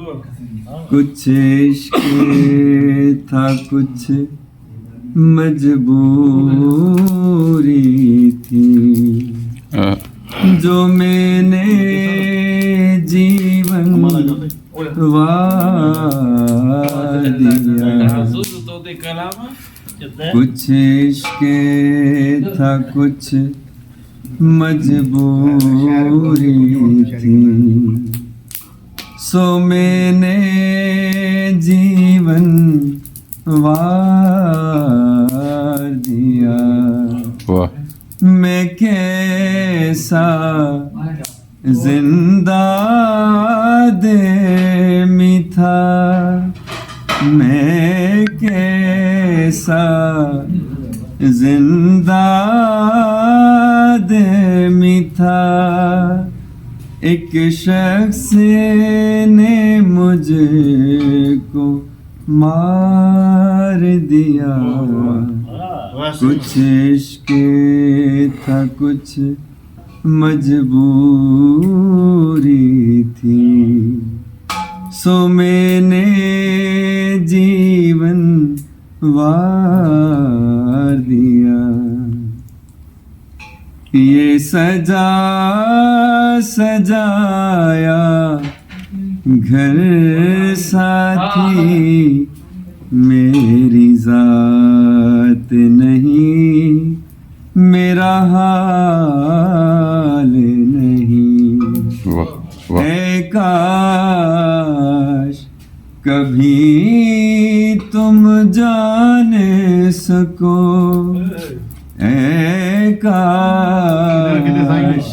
कुछ इश्क था कुछ मजबूरी थी जो मैंने जीवन वार दिया। कुछ इश्क था कुछ मजबूरी थी सो मैंने जीवन वार दिया। मैं कैसा जिंदा देमी था, मैं कैसा जिंदा देमी था। एक शख्स ने मुझको मार दिया। कुछ इश्क था कुछ मजबूरी थी सो मैंने जीवन वार दिया। ये सजा सजाया घर साथी मेरी जात नहीं, मेरा हाल नहीं। ऐ काश कभी तुम जान सको, ऐ काश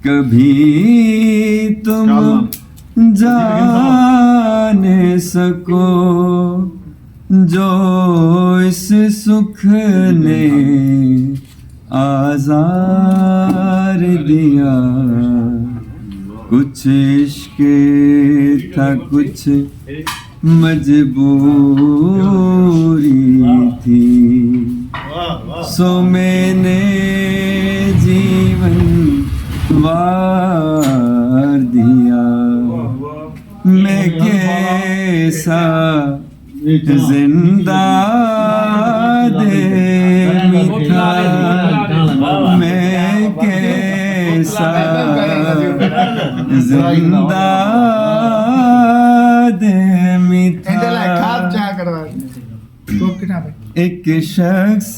कभी तुम जान सको जो इस सुख ने आज़ार दिया। कुछ इश्क था कुछ मजबूरी थी सो मैंने जीवन वार दिया। मैं कैसा जिंदा देमी था, मैं कैसा जिंदा देमी था। एक शख्स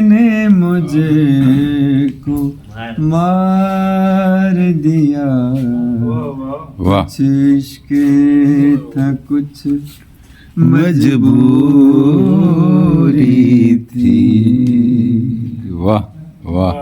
ने मुझको मार दिया। कुछ इश्क था कुछ मजबूरी थी। वाह वाह।